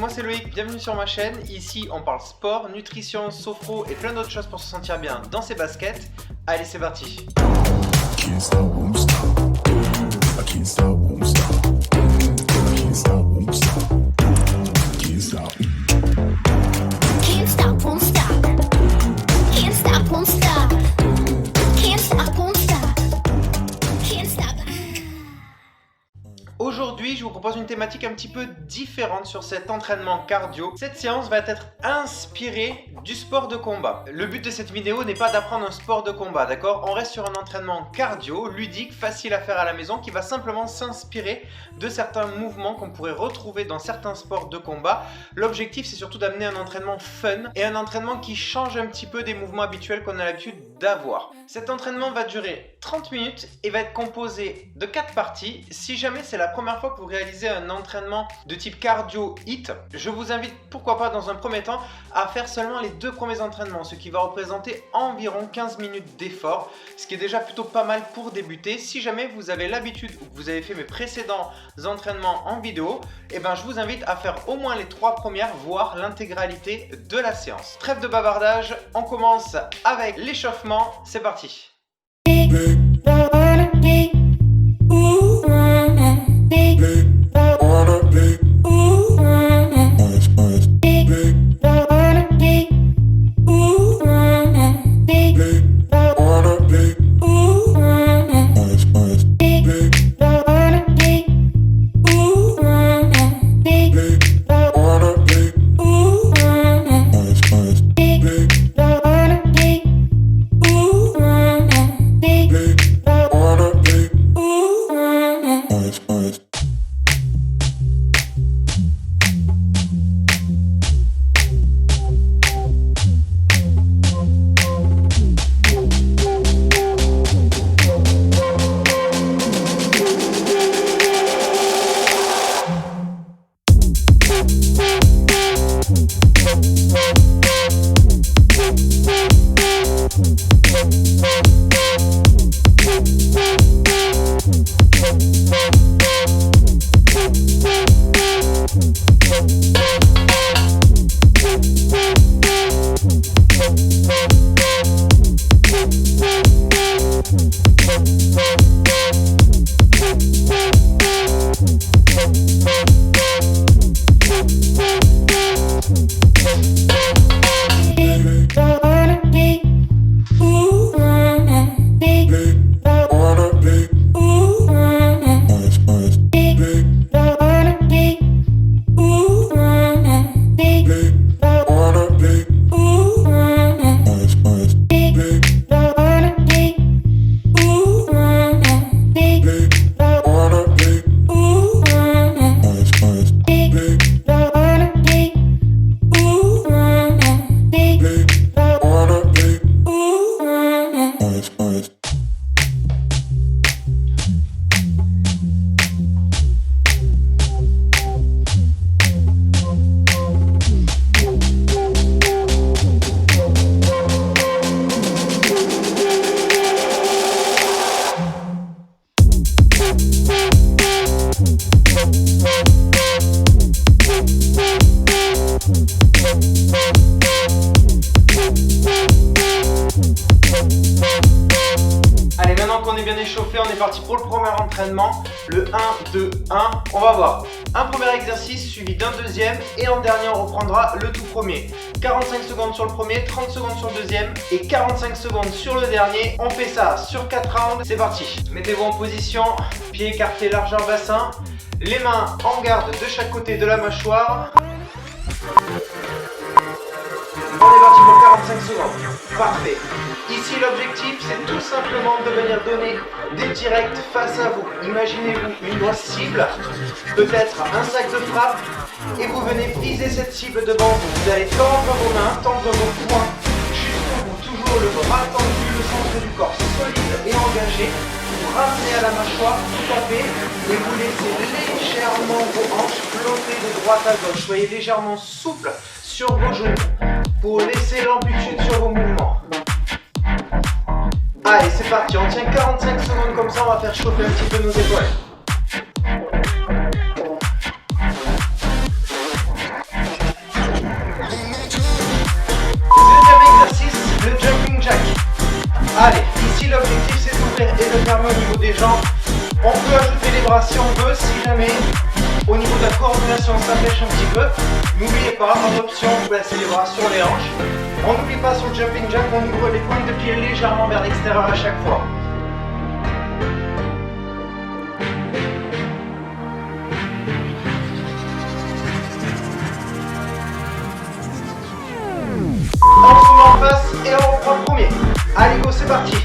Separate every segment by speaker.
Speaker 1: moi c'est Loïc, bienvenue sur ma chaîne. Ici on parle sport, nutrition, sophro et plein d'autres choses pour se sentir bien dans ses baskets. Allez, c'est parti.
Speaker 2: Can't stop, won't stop. I can't stop, won't stop. I can't stop, won't stop. Can't stop.
Speaker 3: Can't stop, won't stop. Can't stop, won't stop. Can't stop, won't stop. Can't stop.
Speaker 1: Aujourd'hui, je vous propose une thématique un petit peu différente sur cet entraînement cardio. Cette séance va être inspirée du sport de combat. Le but de cette vidéo n'est pas d'apprendre un sport de combat, d'accord? On reste sur un entraînement cardio, ludique, facile à faire à la maison, qui va simplement s'inspirer de certains mouvements qu'on pourrait retrouver dans certains sports de combat. L'objectif, c'est surtout d'amener un entraînement fun et un entraînement qui change un petit peu des mouvements habituels qu'on a l'habitude d'avoir. Cet entraînement va durer 30 minutes et va être composé de 4 parties. Si jamais c'est la première fois que vous réalisez un entraînement de type cardio HIIT, je vous invite pourquoi pas dans un premier temps à faire seulement les 2 premiers entraînements, ce qui va représenter environ 15 minutes d'effort, ce qui est déjà plutôt pas mal pour débuter. Si jamais vous avez l'habitude ou que vous avez fait mes précédents entraînements en vidéo, je vous invite à faire au moins les 3 premières, voire l'intégralité de la séance. Trêve de bavardage, on commence avec l'échauffement, c'est parti. Allez, maintenant qu'on est bien échauffé, on est parti pour le premier entraînement, le 1, 2, 1. On va voir un premier exercice suivi d'un deuxième et en dernier on reprendra le tout premier. 45 secondes sur le premier, 30 secondes sur le deuxième et 45 secondes sur le dernier. On fait ça sur 4 rounds, c'est parti. Mettez-vous en position, pieds écartés, largeur bassin, les mains en garde de chaque côté de la mâchoire. On est parti pour 45 secondes. Parfait. Ici, l'objectif, c'est tout simplement de venir donner des directs face à vous. Imaginez-vous une cible, peut-être un sac de frappe, et vous venez viser cette cible devant vous. Vous allez tendre vos mains, tendre vos poings, jusqu'au bout. Toujours le bras tendu, le centre du corps solide et engagé. Vous ramenez à la mâchoire, tout à fait, et vous laissez légèrement vos hanches flotter de droite à gauche. Soyez légèrement souple sur vos genoux pour laisser l'amplitude sur vos mouvements. Allez, c'est parti, on tient 45 secondes comme ça, on va faire chauffer un petit peu nos épaules. au niveau des jambes. On peut ajouter les bras si on veut, si jamais au niveau de la coordination ça pêche un petit peu. N'oubliez pas, en option, vous placez les bras sur les hanches. On n'oublie pas sur le jumping jack, on ouvre les pointes de pied légèrement vers l'extérieur à chaque fois. On se met en face et on reprend le premier. Allez go, c'est parti.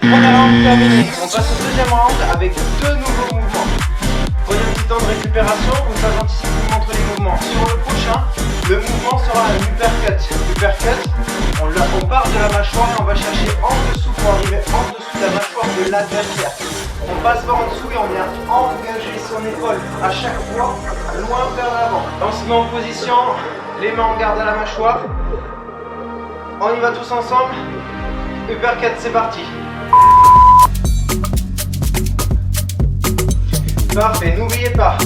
Speaker 1: Premier round terminé, on passe au deuxième round avec deux nouveaux mouvements. Prenez un petit temps de récupération, comme ça j'anticipe vous montre les mouvements. Sur le prochain, le mouvement sera un uppercut. Uppercut, on part de la mâchoire et on va chercher en dessous pour arriver en dessous de la mâchoire de l'adversaire. On passe par en dessous et on vient engager son épaule à chaque fois loin vers l'avant. On se met en position, les mains en garde à la mâchoire. On y va tous ensemble. Uppercut, c'est parti. Parfait, n'oubliez pas,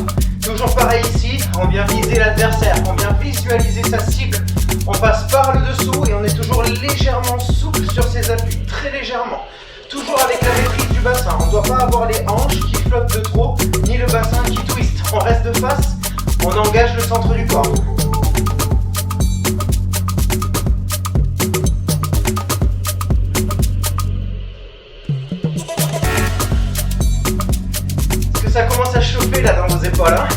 Speaker 1: toujours pareil ici, on vient viser l'adversaire, on vient visualiser sa cible, on passe par le dessous et on est toujours légèrement souple sur ses appuis, très légèrement. Toujours avec la maîtrise du bassin, on ne doit pas avoir les hanches qui flottent de trop, ni le bassin qui twist. On reste de face, on engage le centre du corps. Ça commence à chauffer là dans vos épaules, hein?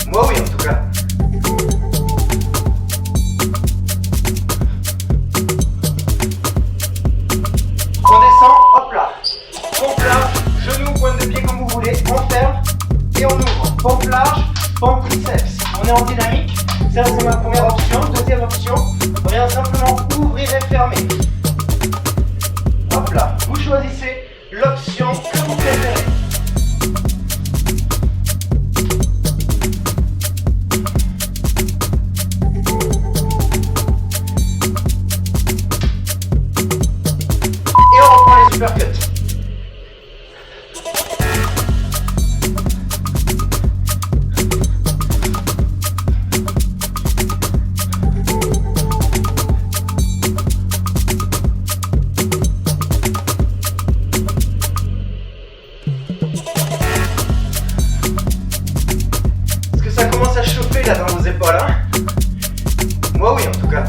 Speaker 1: Moi oui en tout cas. On descend, hop là. Pompe large, genou, pointe de pied comme vous voulez, on ferme et on ouvre. Pompe large, pompe triceps. On est en dynamique, ça c'est ma première option. Deuxième option, on vient simplement ouvrir et fermer. Hop là, vous choisissez l'option que vous préférez. Uppercut. Est-ce que ça commence à chauffer là dans vos épaules, hein? Moi oui en tout cas.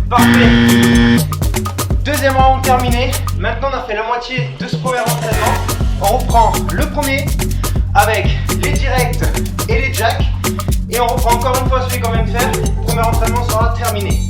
Speaker 1: Parfait. Deuxième round terminé. Maintenant on a fait la moitié de ce premier entraînement. On reprend le premier avec les directs et les jacks. Et on reprend encore une fois celui qu'on vient de faire. Le premier entraînement sera terminé.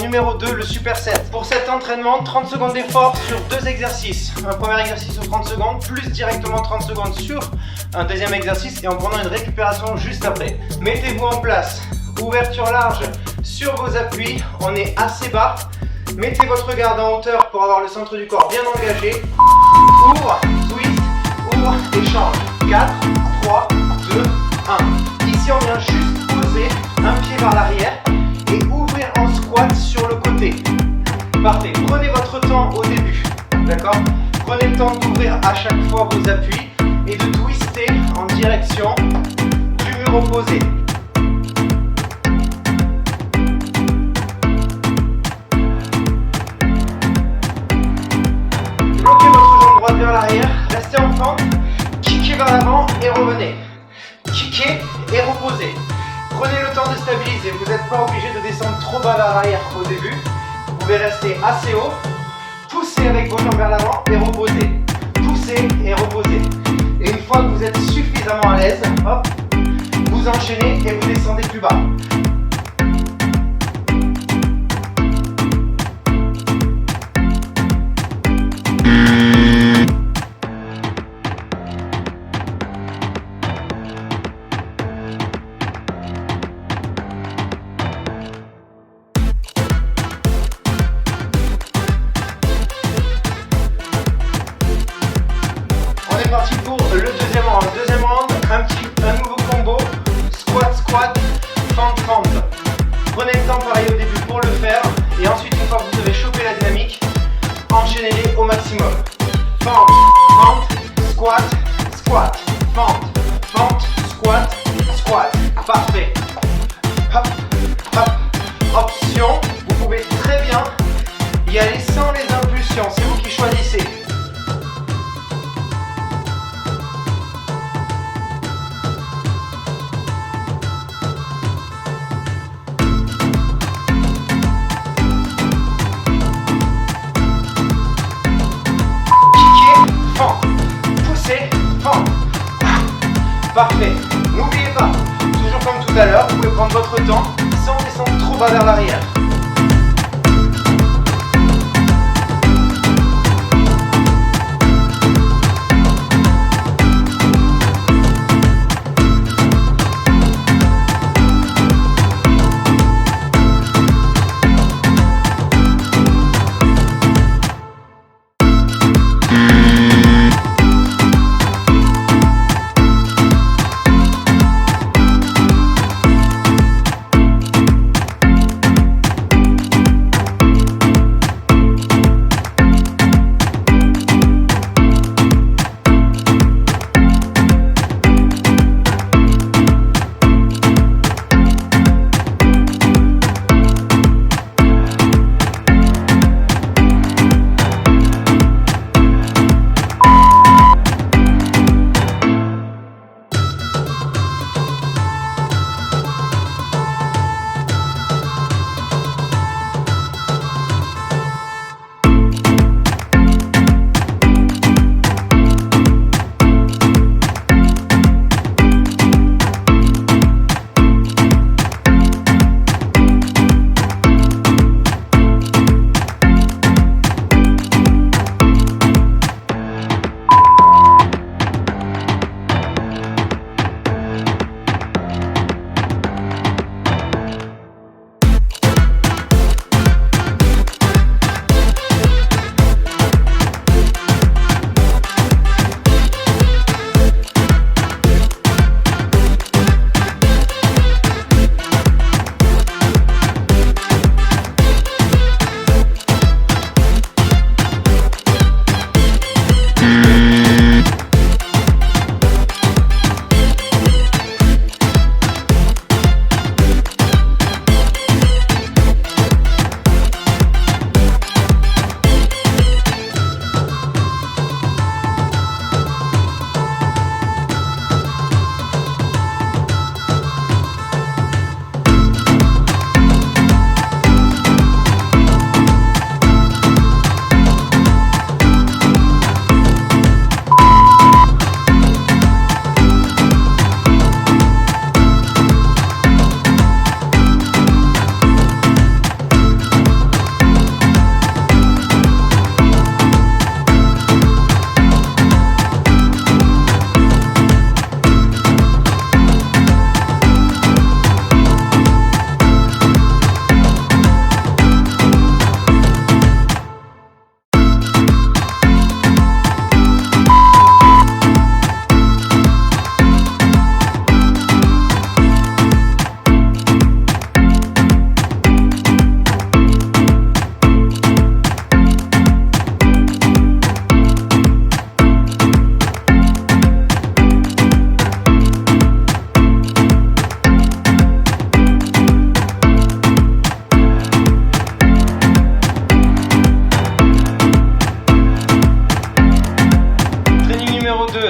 Speaker 1: numéro 2, le superset. Pour cet entraînement, 30 secondes d'effort sur 2 exercices. Un premier exercice sur 30 secondes, plus directement 30 secondes sur un deuxième exercice et en prenant une récupération juste après. Mettez-vous en place, ouverture large sur vos appuis, on est assez bas. Mettez votre garde en hauteur pour avoir le centre du corps bien engagé. Ouvre, twist, ouvre et change. 4, 3, 2, 1. Ici on vient juste poser un pied vers l'arrière et ouvrir en squat sur le côté. Parfait, prenez votre temps au début, d'accord? Prenez le temps d'ouvrir à chaque fois vos appuis et de twister en direction du mur opposé. Bloquez votre jambe droite vers l'arrière, restez en fente, kickez vers l'avant et revenez. Kickez et reposez. Prenez le temps de stabiliser, vous n'êtes pas obligé de descendre trop bas vers l'arrière au début. Vous pouvez rester assez haut, poussez avec vos jambes vers l'avant et reposez. Poussez et reposez. Et une fois que vous êtes suffisamment à l'aise, hop, vous enchaînez et vous descendez plus bas. On est parti pour le deuxième round. Deuxième round, un nouveau combo, squat, squat, fente, fente. Prenez le temps pareil au début pour le faire et ensuite une fois que vous avez chopé la dynamique, enchaînez-les au maximum. Fente, fente, squat, squat, fente, fente, squat, squat. Parfait. Hop, hop. Option, vous pouvez très bien y aller sans les impulsions, c'est vous qui choisissez. Parfait. N'oubliez pas, toujours comme tout à l'heure, vous pouvez prendre votre temps sans descendre trop bas vers l'arrière.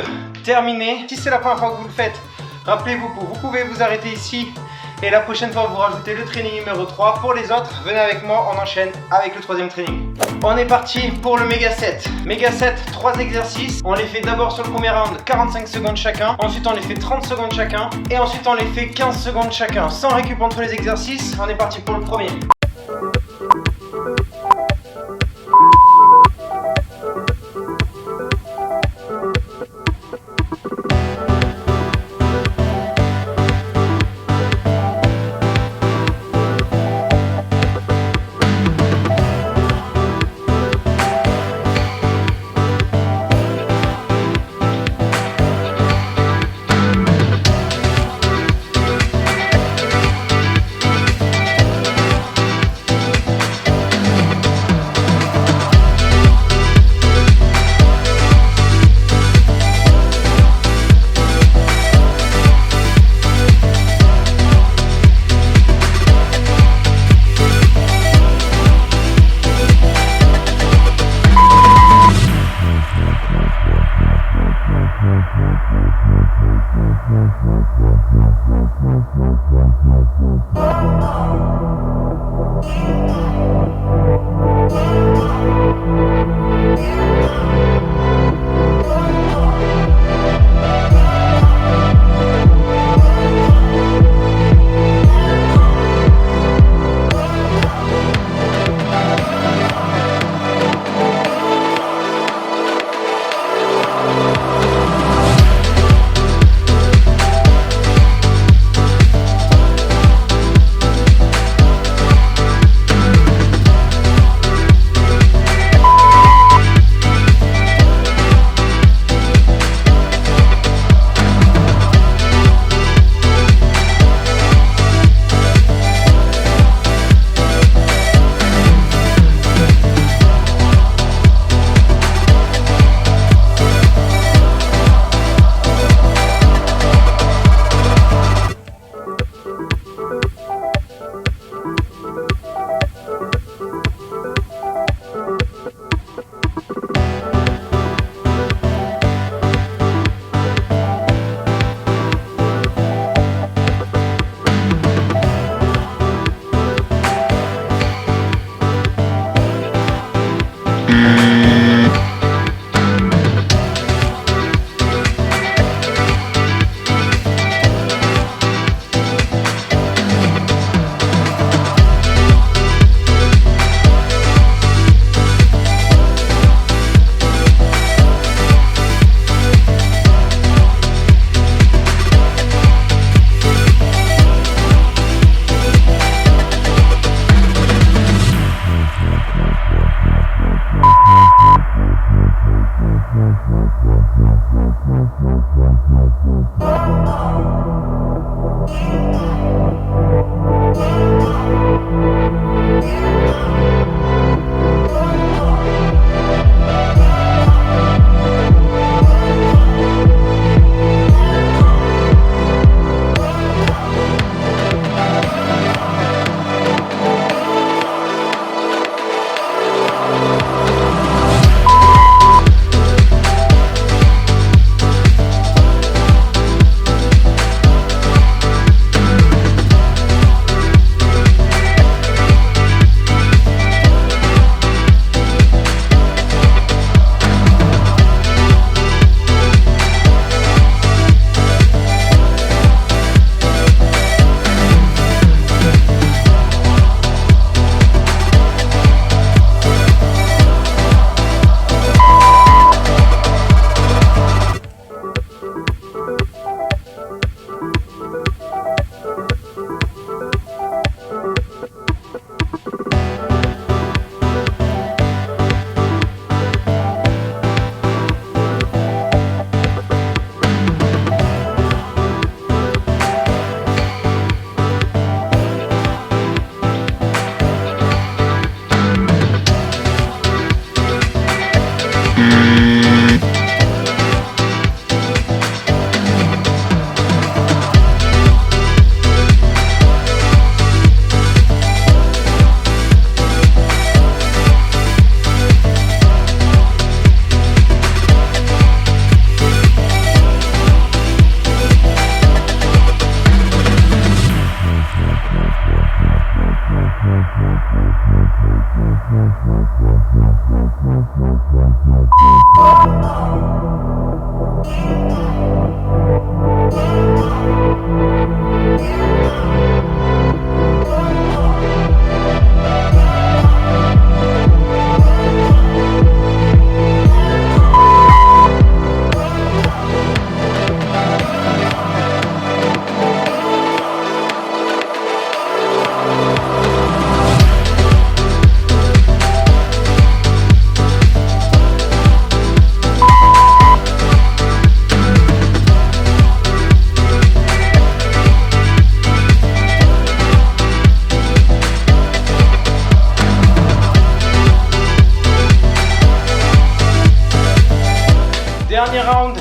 Speaker 1: 2 terminé. Si c'est la première fois que vous le faites, rappelez-vous que vous pouvez vous arrêter ici. Et la prochaine fois, vous rajoutez le training numéro 3. Pour les autres, venez avec moi, on enchaîne avec le troisième training. On est parti pour le méga set. Méga set, 3 exercices. On les fait d'abord sur le premier round, 45 secondes chacun. Ensuite, on les fait 30 secondes chacun. Et ensuite, on les fait 15 secondes chacun. Sans récup entre les exercices, on est parti pour le premier.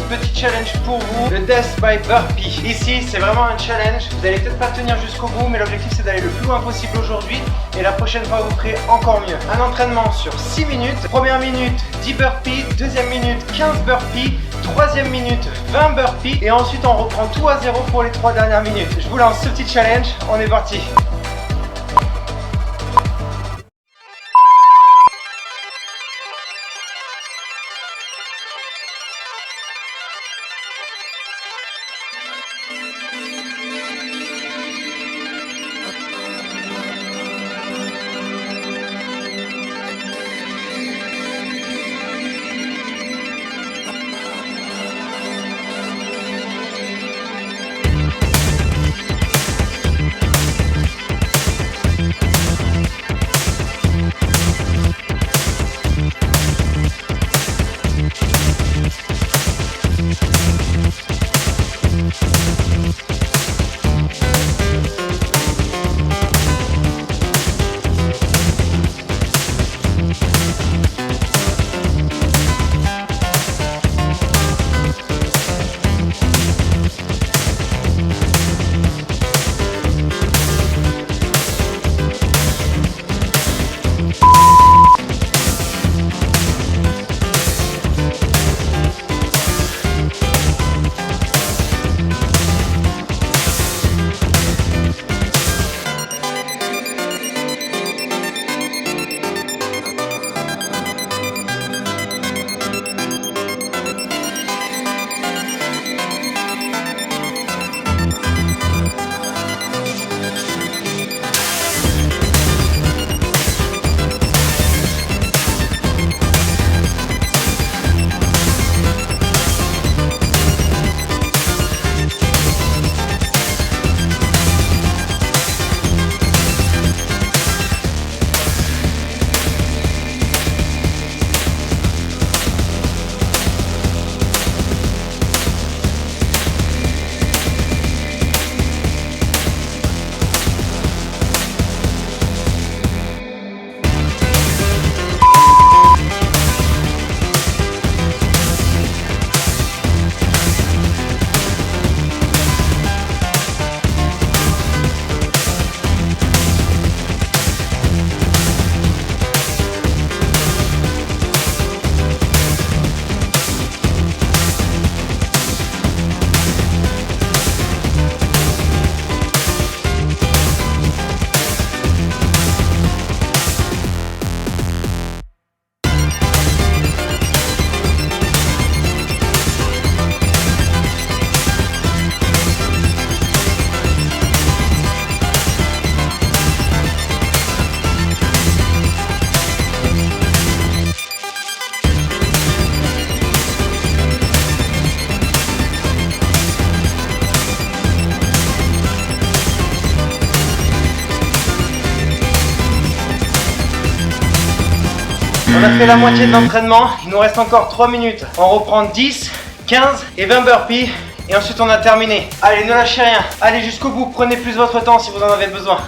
Speaker 1: petit challenge pour vous, le Death by Burpee. Ici, c'est vraiment un challenge. Vous allez peut-être pas tenir jusqu'au bout, mais l'objectif c'est d'aller le plus loin possible aujourd'hui. Et la prochaine fois, vous ferez encore mieux. Un entraînement sur 6 minutes. Première minute, 10 burpees. Deuxième minute, 15 burpees. Troisième minute, 20 burpees. Et ensuite, on reprend tout à zéro pour les 3 dernières minutes. Je vous lance ce petit challenge. On est parti. On a fait la moitié de l'entraînement, il nous reste encore 3 minutes. On reprend 10, 15 et 20 burpees et ensuite on a terminé. Allez, ne lâchez rien, allez jusqu'au bout, prenez plus votre temps si vous en avez besoin.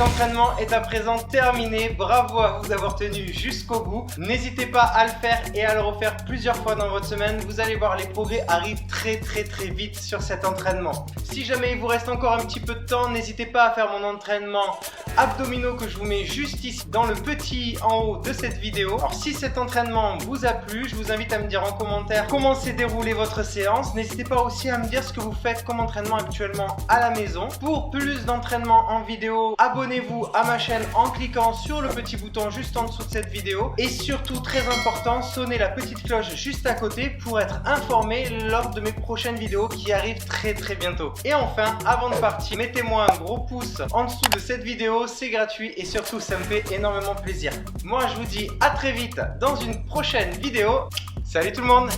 Speaker 1: Cet entraînement est à présent terminé. Bravo à vous d'avoir tenu jusqu'au bout. N'hésitez pas à le faire et à le refaire plusieurs fois dans votre semaine. Vous allez voir, les progrès arrivent très vite sur cet entraînement. Si jamais il vous reste encore un petit peu de temps, n'hésitez pas à faire mon entraînement abdominaux que je vous mets juste ici dans le petit en haut de cette vidéo. Alors si cet entraînement vous a plu, je vous invite à me dire en commentaire comment s'est déroulée votre séance. N'hésitez pas aussi à me dire ce que vous faites comme entraînement actuellement à la maison. Pour plus d'entraînement en vidéo, abonnez-vous à ma chaîne en cliquant sur le petit bouton juste en dessous de cette vidéo. Et surtout, très important, sonnez la petite cloche juste à côté pour être informé lors de mes prochaines vidéos qui arrivent très bientôt. Et enfin, avant de partir, mettez-moi un gros pouce en dessous de cette vidéo, c'est gratuit et surtout ça me fait énormément plaisir. Moi je vous dis à très vite dans une prochaine vidéo. Salut tout le monde!